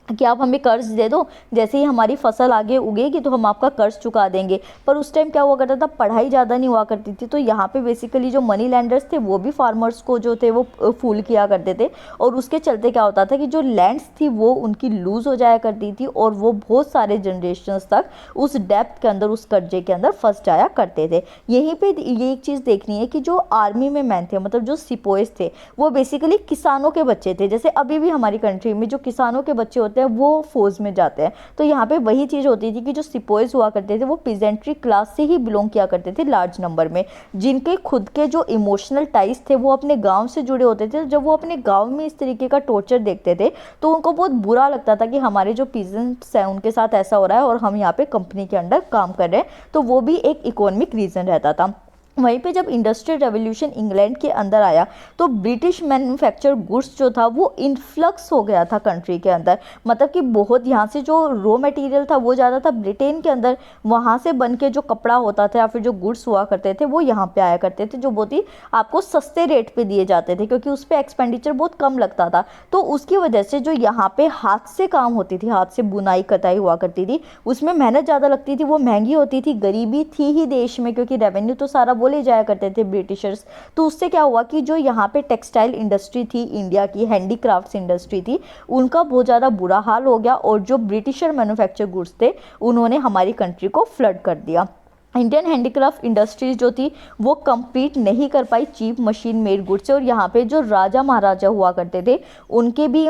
कि आप हमें कर्ज दे दो, जैसे ही हमारी फसल आगे उगेगी तो हम आपका कर्ज चुका देंगे। पर उस टाइम क्या हुआ करता था, पढ़ाई ज़्यादा नहीं हुआ करती थी, तो यहाँ पे बेसिकली जो मनी लैंडर्स थे वो भी फार्मर्स को जो थे वो फूल किया करते थे, और उसके चलते क्या होता था कि जो लैंड्स थी वो उनकी लूज़ हो जाया करती थी, और वो बहुत सारे जनरेशन्स तक उस डेप्थ के अंदर, उस कर्जे के अंदर फंस जाया करते थे। यहीं पर ये एक चीज़ देखनी है कि जो आर्मी में मैन थे, मतलब जो सिपोइस थे, वो बेसिकली किसानों के बच्चे थे। जैसे अभी भी हमारी कंट्री में जो किसानों के बच्चे होते हैं वो फौज में जाते हैं, तो यहाँ पे वही चीज़ होती थी कि जो सिपोइज हुआ करते थे वो पीजेंट्री क्लास से ही बिलोंग किया करते थे लार्ज नंबर में, जिनके खुद के जो इमोशनल टाइज थे वो अपने गांव से जुड़े होते थे। जब वो अपने गांव में इस तरीके का टॉर्चर देखते थे तो उनको बहुत बुरा लगता था कि हमारे जो पीजेंट्स हैं उनके साथ ऐसा हो रहा है और हम यहाँ पे कंपनी के अंडर काम कर रहे हैं। तो वो भी एक इकोनॉमिक रीज़न रहता था। वहीं पे जब इंडस्ट्रियल रेवोल्यूशन इंग्लैंड के अंदर आया तो ब्रिटिश मैन्युफैक्चर गुड्स जो था वो इन्फ्लक्स हो गया था कंट्री के अंदर, मतलब कि बहुत यहाँ से जो रॉ मटेरियल था वो ज़्यादा था ब्रिटेन के अंदर, वहाँ से बन के जो कपड़ा होता था या फिर जो गुड्स हुआ करते थे वो यहाँ पे आया करते थे, जो बहुत ही आपको सस्ते रेट पे दिए जाते थे क्योंकि उस पर एक्सपेंडिचर बहुत कम लगता था। तो उसकी वजह से जो यहाँ पे हाथ से काम होती थी, हाथ से बुनाई कताई हुआ करती थी, उसमें मेहनत ज़्यादा लगती थी, वो महंगी होती थी, गरीबी थी ही देश में क्योंकि रेवेन्यू तो सारा बोले जाया करते थे ब्रिटिशर्स। तो उससे क्या हुआ कि जो यहाँ पे टेक्सटाइल इंडस्ट्री थी, इंडिया की हैंडीक्राफ्ट्स इंडस्ट्री थी, उनका बहुत ज़्यादा बुरा हाल हो गया और जो ब्रिटिशर मैन्युफैक्चर गुड्स थे उन्होंने हमारी कंट्री को फ्लड कर दिया। इंडियन हैंडीक्राफ्ट इंडस्ट्रीज जो थी वो कम्पीट नहीं कर पाई चीप मशीन मेड गुड्स से, और यहाँ पे जो राजा महाराजा हुआ करते थे उनके भी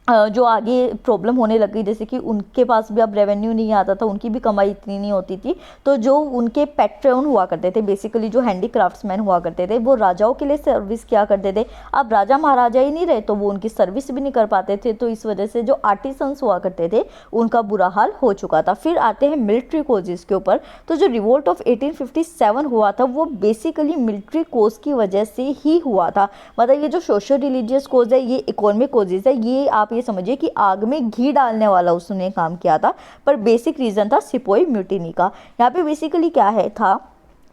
जो आगे प्रॉब्लम होने लग गई, जैसे कि उनके पास भी अब रेवेन्यू नहीं आता था, उनकी भी कमाई इतनी नहीं होती थी, तो जो उनके पैट्रन हुआ करते थे, बेसिकली जो हैंडीक्राफ्ट्समैन हुआ करते थे, वो राजाओं के लिए सर्विस किया करते थे। अब राजा महाराजा ही नहीं रहे तो वो उनकी सर्विस भी नहीं कर पाते थे, तो इस वजह से जो आर्टिसंस हुआ करते थे उनका बुरा हाल हो चुका था। फिर आते हैं मिलिट्री कोजेस के ऊपर। तो जो रिवोल्ट ऑफ 1857 हुआ था वो बेसिकली मिलिट्री कोज की वजह से ही हुआ था। मतलब ये जो सोशल रिलीजियस कोज है, ये इकोनॉमिक कोजेस है, ये आप ये समझिए कि आग में घी डालने वाला उसने काम किया था, पर बेसिक रीजन था सिपोई म्यूटिनी का। यहाँ पे बेसिकली क्या है था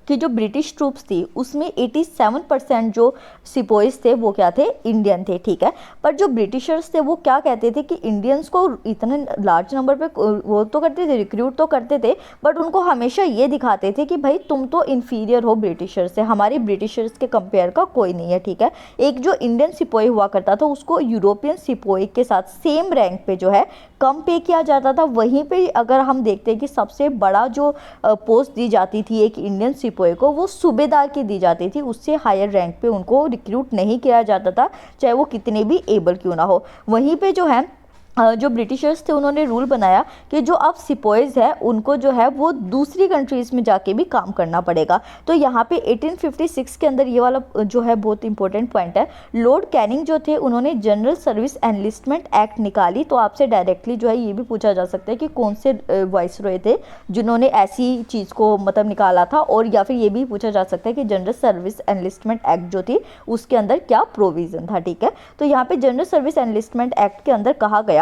कि जो ब्रिटिश ट्रूप्स थी उसमें 87% जो सिपोइस थे वो क्या थे, इंडियन थे, ठीक है। पर जो ब्रिटिशर्स थे वो क्या कहते थे कि इंडियंस को इतने लार्ज नंबर पे वो तो करते थे, रिक्रूट तो करते थे, बट उनको हमेशा ये दिखाते थे कि भाई तुम तो इन्फीरियर हो ब्रिटिशर्स से, हमारे ब्रिटिशर्स के कंपेयर का कोई नहीं है, ठीक है। एक जो इंडियन सिपोई हुआ करता था उसको यूरोपियन सिपोई के साथ सेम रैंक पे जो है कम पे किया जाता था। वहीं पे अगर हम देखते हैं कि सबसे बड़ा जो पोस्ट दी जाती थी एक इंडियन सिपोई को, वो सूबेदार की दी जाती थी, उससे हायर रैंक पे उनको रिक्रूट नहीं किया जाता था, चाहे वो कितने भी एबल क्यों ना हो। वहीं पे जो है जो ब्रिटिशर्स थे उन्होंने रूल बनाया कि जो अब सिपोइज है उनको जो है वो दूसरी कंट्रीज़ में जाके भी काम करना पड़ेगा। तो यहाँ पे 1856 के अंदर ये वाला जो है बहुत इंपॉर्टेंट पॉइंट है। लॉर्ड कैनिंग जो थे उन्होंने जनरल सर्विस एनलिस्टमेंट एक्ट निकाली। तो आपसे डायरेक्टली जो है ये भी पूछा जा सकता है कि कौन से वाइसरॉय थे जिन्होंने ऐसी चीज़ को मतलब निकाला था, और या फिर ये भी पूछा जा सकता है कि जनरल सर्विस एनलिस्टमेंट एक्ट जो थी उसके अंदर क्या प्रोविज़न था, ठीक है। तो यहाँ पे जनरल सर्विस एनलिस्टमेंट एक्ट के अंदर कहा गया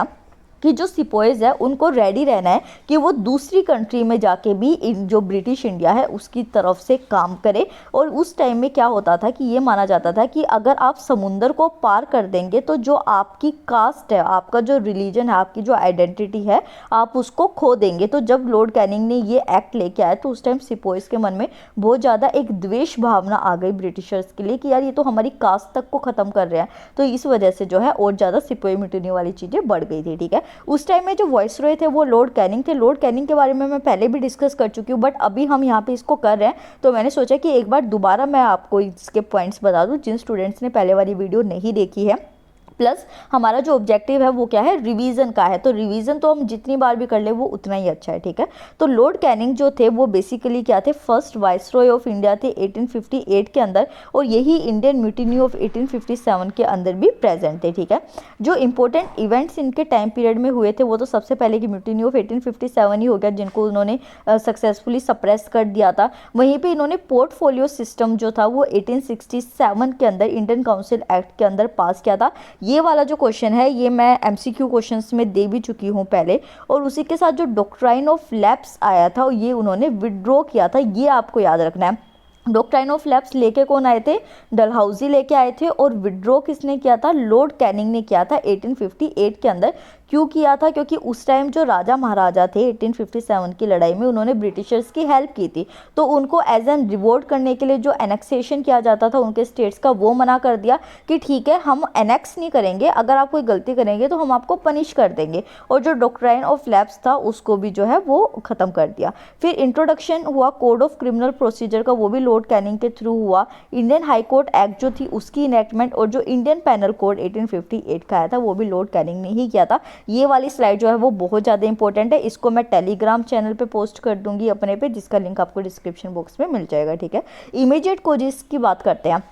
कि जो सिपोइज है उनको रेडी रहना है कि वो दूसरी कंट्री में जाके भी जो ब्रिटिश इंडिया है उसकी तरफ से काम करे। और उस टाइम में क्या होता था कि ये माना जाता था कि अगर आप समुंदर को पार कर देंगे तो जो आपकी कास्ट है, आपका जो रिलीजन है, आपकी जो आइडेंटिटी है, आप उसको खो देंगे। तो जब लॉर्ड कैनिंग ने ये एक्ट लेके आया तो उस टाइम सिपोइज के मन में बहुत ज़्यादा एक द्वेष भावना आ गई ब्रिटिशर्स के लिए कि यार ये तो हमारी कास्ट तक को ख़त्म कर रहे हैं। तो इस वजह से जो है और ज़्यादा सिपोई म्यूटिनी वाली चीज़ें बढ़ गई थी, ठीक है। उस टाइम में जो वॉइसरॉय थे वो लॉर्ड कैनिंग थे। लॉर्ड कैनिंग के बारे में मैं पहले भी डिस्कस कर चुकी हूँ, बट अभी हम यहाँ पे इसको कर रहे हैं तो मैंने सोचा कि एक बार दोबारा मैं आपको इसके पॉइंट्स बता दूँ जिन स्टूडेंट्स ने पहले वाली वीडियो नहीं देखी है। प्लस हमारा जो ऑब्जेक्टिव है वो क्या है, रिवीजन का है। तो रिवीजन तो हम जितनी बार भी कर ले वो उतना ही अच्छा है, ठीक है। तो लॉर्ड कैनिंग जो थे वो बेसिकली क्या थे, फर्स्ट वाइसरॉय ऑफ इंडिया थे 1858 के अंदर, और यही इंडियन म्यूटिनी ऑफ 1857 के अंदर भी प्रेजेंट थे, ठीक है। जो इंपॉर्टेंट इवेंट्स इनके टाइम पीरियड में हुए थे वो तो सबसे पहले की म्यूटिनी ऑफ 1857 ही हो गया जिनको उन्होंने सक्सेसफुली सप्रेस कर दिया था। वहीं पर इन्होंने पोर्टफोलियो सिस्टम जो था वो 1867 के अंदर इंडियन काउंसिल एक्ट के अंदर पास किया था। ये वाला जो क्वेश्चन है ये मैं एमसीक्यू क्वेश्चंस में दे भी चुकी हूँ पहले। और उसी के साथ जो डॉक्ट्राइन ऑफ लैप्स आया था ये उन्होंने विड्रॉ किया था, ये आपको याद रखना है। डॉक्ट्राइन ऑफ लैप्स लेके कौन आए थे, डलहाउजी लेके आए थे, और विड्रॉ किसने किया था, लॉर्ड कैनिंग ने किया था 1858 के अंदर। क्यों किया था, क्योंकि उस टाइम जो राजा महाराजा थे 1857 की लड़ाई में उन्होंने ब्रिटिशर्स की हेल्प की थी, तो उनको एज एन रिवॉर्ड करने के लिए जो एनेक्सेशन किया जाता था उनके स्टेट्स का वो मना कर दिया कि ठीक है हम एनेक्स नहीं करेंगे, अगर आप कोई गलती करेंगे तो हम आपको पनिश कर देंगे। और जो डॉक्ट्राइन ऑफ लैप्स था उसको भी जो है वो ख़त्म कर दिया। फिर इंट्रोडक्शन हुआ कोड ऑफ क्रिमिनल प्रोसीजर का, वो भी लॉर्ड कैनिंग के थ्रू हुआ। इंडियन हाई कोर्ट एक्ट जो थी उसकी इनेक्टमेंट, और जो इंडियन पैनल कोड 1858 का आया था वो भी लॉर्ड कैनिंग ने ही किया था। ये वाली स्लाइड जो है वो बहुत ज़्यादा इंपॉर्टेंट है, इसको मैं टेलीग्राम चैनल पे पोस्ट कर दूंगी अपने पे, जिसका लिंक आपको डिस्क्रिप्शन बॉक्स में मिल जाएगा, ठीक है। इमीडिएट कोजेस की बात करते हैं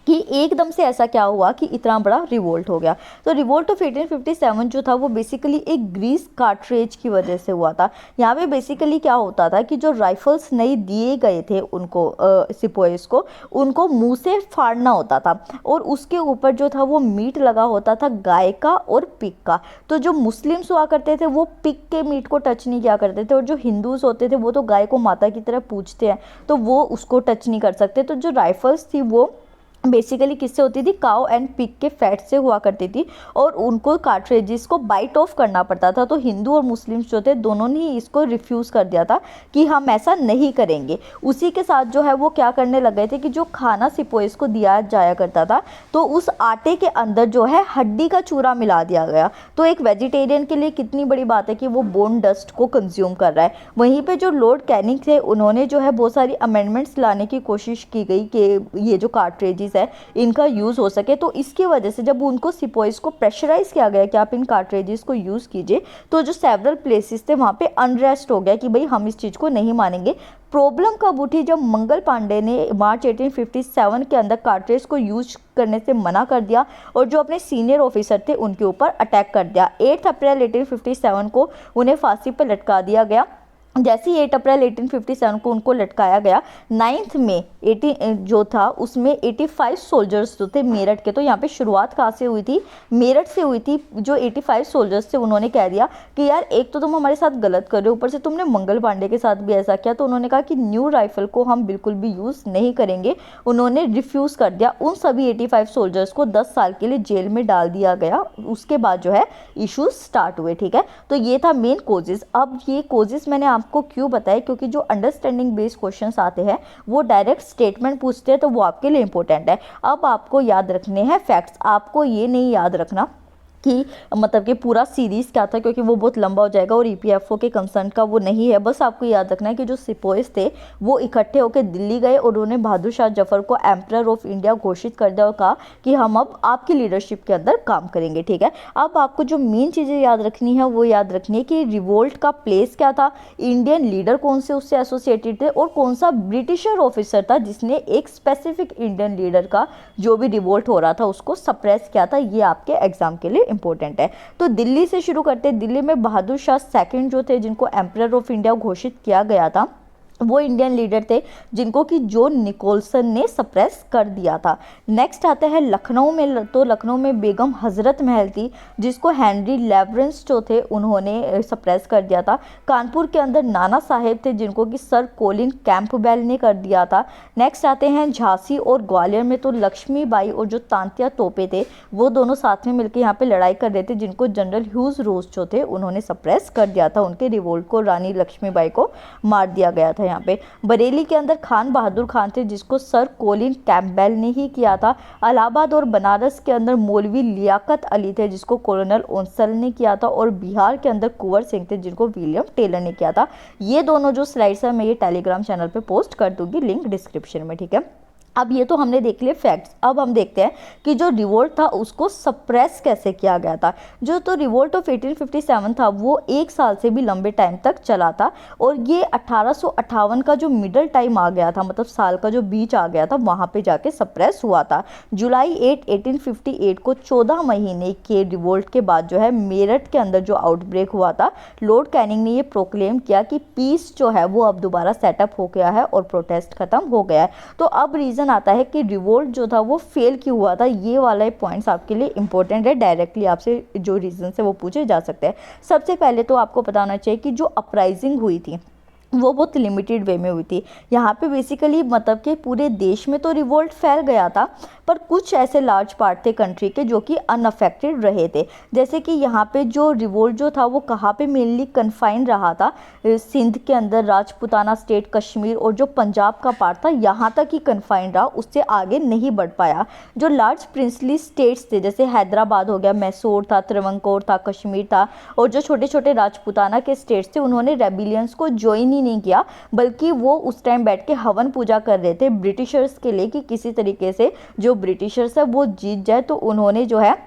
कि एकदम से ऐसा क्या हुआ कि इतना बड़ा रिवोल्ट हो गया। तो रिवोल्ट ऑफ 1857 जो था वो बेसिकली एक ग्रीस कार्ट्रेज की वजह से हुआ था। यहाँ पे बेसिकली क्या होता था कि जो राइफल्स नए दिए गए थे उनको सिपोइस को, उनको मुंह से फाड़ना होता था, और उसके ऊपर जो था वो मीट लगा होता था गाय का और पिग का। तो जो मुस्लिम्स हुआ करते थे वो पिग के मीट को टच नहीं किया करते थे, और जो हिंदूज होते थे वो तो गाय को माता की तरह पूजते हैं तो वो उसको टच नहीं कर सकते। तो जो राइफल्स थी वो बेसिकली किससे होती थी, काउ एंड पिग के फैट से हुआ करती थी, और उनको कार्ट्रेजेस को बाइट ऑफ करना पड़ता था। तो हिंदू और मुस्लिम्स जो थे दोनों ने ही इसको रिफ्यूज़ कर दिया था कि हम ऐसा नहीं करेंगे। उसी के साथ जो है वो क्या करने लग गए थे कि जो खाना सिपोइस को दिया जाया करता था तो उस आटे के अंदर जो है हड्डी का चूरा मिला दिया गया। तो एक वेजिटेरियन के लिए कितनी बड़ी बात है कि वो बोन डस्ट को कंज्यूम कर रहा है। वहीं पर जो लॉर्ड कैनिंग थे उन्होंने जो है बहुत सारी अमेंडमेंट्स लाने की कोशिश की गई कि ये जो कार्ट्रेजेस कार्ट्रेजेस है इनका यूज़ हो सके। तो इसकी वजह से जब उनको सिपोइस को प्रेशराइज किया गया कि आप इन कार्ट्रेजेस को यूज़ कीजिए, तो जो सेवरल प्लेसेस थे वहाँ पे अनरेस्ट हो गया कि भाई हम इस चीज़ को नहीं मानेंगे। प्रॉब्लम कब उठी? जब मंगल पांडे ने मार्च 1857 के अंदर कार्ट्रेज को यूज करने से मना कर दिया और जो अपने सीनियर ऑफिसर थे उनके ऊपर अटैक कर दिया। 8 अप्रैल 1857 को उन्हें फांसी पर लटका दिया गया। जैसे ही 8 अप्रैल 1857 को उनको लटकाया गया, 9 मई 18 जो था उसमें 85 सोल्जर्स जो थे मेरठ के, तो यहाँ पे शुरुआत कहाँ से हुई थी? मेरठ से हुई थी। जो 85 सोल्जर्स थे उन्होंने कह दिया कि यार एक तो तुम हमारे साथ गलत कर रहे हो, ऊपर से तुमने मंगल पांडे के साथ भी ऐसा किया। तो उन्होंने कहा कि न्यू राइफल को हम बिल्कुल भी यूज़ नहीं करेंगे। उन्होंने रिफ्यूज़ कर दिया। उन सभी 85 सोल्जर्स को 10 साल के लिए जेल में डाल दिया गया। उसके बाद जो है इशूज़ स्टार्ट हुए। ठीक है, तो ये था मेन कोजेस। अब ये कोजेस मैंने आपको क्यों बताया? क्योंकि जो अंडरस्टैंडिंग बेस्ड क्वेश्चंस आते हैं वो डायरेक्ट स्टेटमेंट पूछते हैं, तो वो आपके लिए इंपॉर्टेंट है। अब आपको याद रखने हैं फैक्ट्स। आपको ये नहीं याद रखना कि मतलब कि पूरा सीरीज़ क्या था, क्योंकि वो बहुत लंबा हो जाएगा और ईपीएफओ के कंसर्न का वो नहीं है। बस आपको याद रखना है कि जो सिपोइस थे वो इकट्ठे होकर दिल्ली गए और उन्होंने बहादुर शाह जफर को एम्परर ऑफ इंडिया घोषित कर दिया और कहा कि हम अब आपकी लीडरशिप के अंदर काम करेंगे। ठीक है, अब आपको जो मेन चीज़ें याद रखनी है वो याद रखनी है कि रिवोल्ट का प्लेस क्या था, इंडियन लीडर कौन से उससे एसोसिएटेड थे और कौन सा ब्रिटिशर ऑफिसर था जिसने एक स्पेसिफिक इंडियन लीडर का जो भी रिवोल्ट हो रहा था उसको सप्रेस किया था। ये आपके एग्जाम के लिए इंपॉर्टेंट है। तो दिल्ली से शुरू करते हैं। दिल्ली में बहादुर शाह सेकंड जो थे, जिनको एम्परर ऑफ इंडिया घोषित किया गया था, वो इंडियन लीडर थे जिनको कि जॉन निकोलसन ने सप्रेस कर दिया था। नेक्स्ट आता है लखनऊ में। तो लखनऊ में बेगम हजरत महल थी जिसको हेनरी लेवरेंस जो थे उन्होंने सप्रेस कर दिया था। कानपुर के अंदर नाना साहेब थे जिनको कि सर कोलिन कैंपबेल ने कर दिया था। नेक्स्ट आते हैं झांसी और ग्वालियर में। तो लक्ष्मीबाई और जो तांत्या तोपे थे वो दोनों साथ में मिलकर यहाँ पे लड़ाई कर रहे थे, जिनको जनरल ह्यूज रोज जो थे उन्होंने सप्रेस कर दिया था। उनके रिवोल्ट को रानी लक्ष्मीबाई को मार दिया गया था। यहाँ पे बरेली के अंदर खान बहादुर खान थे जिसको सर कोलिन कैंपबेल ने ही किया था। इलाहाबाद और बनारस के अंदर मौलवी लियाकत अली थे जिसको कॉलोनल ओंसल ने किया था। और बिहार के अंदर कुंवर सिंह थे जिनको विलियम टेलर ने किया था। ये दोनों जो स्लाइड्स है मैं ये टेलीग्राम चैनल पे पोस्ट कर दूंगी, लिंक डिस्क्रिप्शन में। ठीक है, अब ये तो हमने देख लिए फैक्ट्स। अब हम देखते हैं कि जो रिवोल्ट था उसको सप्रेस कैसे किया गया था। जो तो रिवोल्ट ऑफ 1857 था वो 1 साल से भी लंबे टाइम तक चला था और ये 1858 का जो मिडल टाइम आ गया था, मतलब साल का जो बीच आ गया था, वहाँ पे जाके सप्रेस हुआ था। जुलाई 8, 1858 को 14 महीने के रिवोल्ट के बाद जो है मेरठ के अंदर जो आउटब्रेक हुआ था, लॉर्ड कैनिंग ने ये प्रोक्लेम किया कि पीस जो है वो अब दोबारा सेटअप हो गया है और प्रोटेस्ट खत्म हो गया है। तो अब रीजन आता है कि रिवोल्ट जो था वो फेल क्यों हुआ था। ये वाला पॉइंट्स आपके लिए इंपॉर्टेंट है, डायरेक्टली आपसे जो रीजन है वो पूछे जा सकते हैं। सबसे पहले तो आपको पता होना चाहिए कि जो अपराइजिंग हुई थी वो बहुत लिमिटेड वे में हुई थी। यहाँ पे बेसिकली मतलब कि पूरे देश में तो रिवोल्ट फैल गया था, पर कुछ ऐसे लार्ज पार्ट थे कंट्री के जो कि अनअफेक्टेड रहे थे। जैसे कि यहाँ पे जो रिवोल्ट जो था वो कहाँ पे मेनली कन्फाइन रहा था, सिंध के अंदर, राजपुताना स्टेट, कश्मीर और जो पंजाब का पार्ट था यहाँ तक ही कन्फाइन रहा, उससे आगे नहीं बढ़ पाया। जो लार्ज प्रिंसली स्टेट्स थे जैसे हैदराबाद हो गया, मैसूर था, त्रवंकोर था, कश्मीर था और जो छोटे छोटे राजपुताना के स्टेट्स थे उन्होंने रेबिलियंस को ज्वाइन नहीं किया, बल्कि वो उस टाइम बैठ के हवन पूजा कर रहे थे ब्रिटिशर्स के लिए कि किसी तरीके से जो ब्रिटिशर्स है वो जीत जाए। तो उन्होंने जो है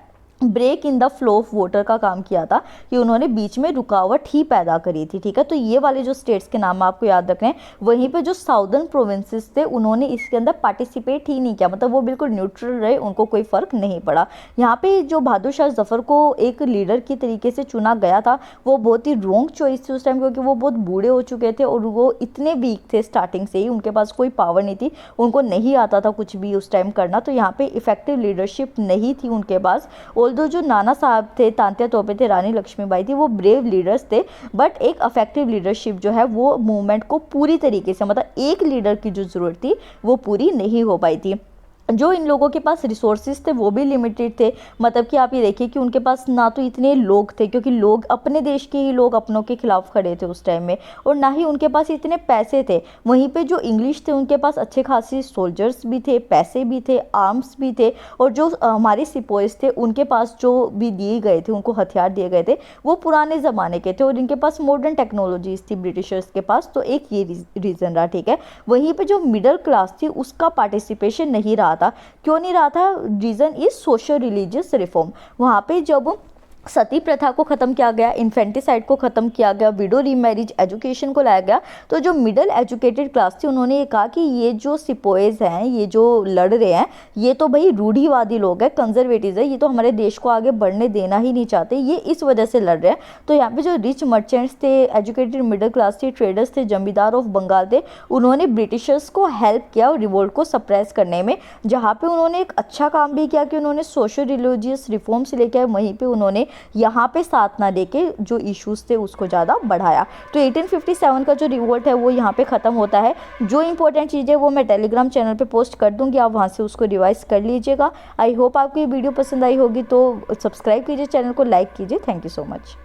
break in the flow of water का काम किया था कि उन्होंने बीच में रुकावट ही पैदा करी थी। ठीक है, तो ये वाले जो स्टेट्स के नाम आपको याद रखने हैं। वहीं पे जो साउदर्न प्रोविंसेस थे उन्होंने इसके अंदर पार्टिसिपेट ही नहीं किया, मतलब वो बिल्कुल न्यूट्रल रहे, उनको कोई फर्क नहीं पड़ा। यहाँ पे जो बहादुर शाह जफर को एक लीडर की तरीके से चुना गया था वो बहुत ही रॉन्ग चॉइस थी उस टाइम, क्योंकि वो बहुत बूढ़े हो चुके थे और वो इतने वीक थे स्टार्टिंग से ही, उनके पास कोई पावर नहीं थी, उनको नहीं आता था कुछ भी उस टाइम करना। तो यहाँ पे इफेक्टिव लीडरशिप नहीं थी उनके पास। ऑल्दो जो नाना साहब थे, तांत्या तोपे थे, रानी लक्ष्मीबाई थी, वो ब्रेव लीडर्स थे, बट एक इफेक्टिव लीडरशिप जो है वो मूवमेंट को पूरी तरीके से, मतलब एक लीडर की जो ज़रूरत थी वो पूरी नहीं हो पाई थी। जो इन लोगों के पास रिसोर्सेज थे वो भी लिमिटेड थे, मतलब कि आप ये देखिए कि उनके पास ना तो इतने लोग थे, क्योंकि लोग अपने देश के ही लोग अपनों के खिलाफ खड़े थे उस टाइम में, और ना ही उनके पास इतने पैसे थे। वहीं पे जो इंग्लिश थे उनके पास अच्छे खासी सोल्जर्स भी थे, पैसे भी थे, आर्म्स भी थे, और जो हमारे सिपोइस थे उनके पास जो भी दिए गए थे, उनको हथियार दिए गए थे वो पुराने ज़माने के थे और इनके पास मॉडर्न टेक्नोलॉजीज थी ब्रिटिशर्स के पास। तो एक ये रीज़न रहा। ठीक है, वहीं पर जो मिडिल क्लास थी उसका पार्टिसिपेशन नहीं रहा था। था। क्यों नहीं रहा था? Reason is social religious reform. वहाँ पे जब सती प्रथा को ख़त्म किया गया, इन्फेंटिसाइड को ख़त्म किया गया, विडो रीमैरिज, एजुकेशन को लाया गया, तो जो मिडिल एजुकेटेड क्लास थी उन्होंने ये कहा कि ये जो सिपोइज हैं, ये जो लड़ रहे हैं, ये तो भाई रूढ़िवादी लोग हैं, कंजर्वेटिव है, ये तो हमारे देश को आगे बढ़ने देना ही नहीं चाहते, ये इस वजह से लड़ रहे हैं। तो यहाँ पे जो रिच मर्चेंट्स थे, एजुकेटेड मिडिल क्लास थे, ट्रेडर्स थे, जमींदार ऑफ बंगाल थे, उन्होंने ब्रिटिशर्स को हेल्प किया और रिवोल्ट को सप्रेस करने में। जहाँ पे उन्होंने एक अच्छा काम भी किया कि उन्होंने सोशल रिलीजियस रिफॉर्म्स लेके आए, वहीं पे उन्होंने यहाँ पे साथ ना देके जो इश्यूज थे उसको ज़्यादा बढ़ाया। तो 1857 का जो रिवोल्ट है वो यहाँ पे ख़त्म होता है। जो इंपॉर्टेंट चीज़ें वो मैं टेलीग्राम चैनल पे पोस्ट कर दूँगी, आप वहाँ से उसको रिवाइज कर लीजिएगा। आई होप आपको ये वीडियो पसंद आई होगी, तो सब्सक्राइब कीजिए चैनल को, लाइक कीजिए। Thank you so much.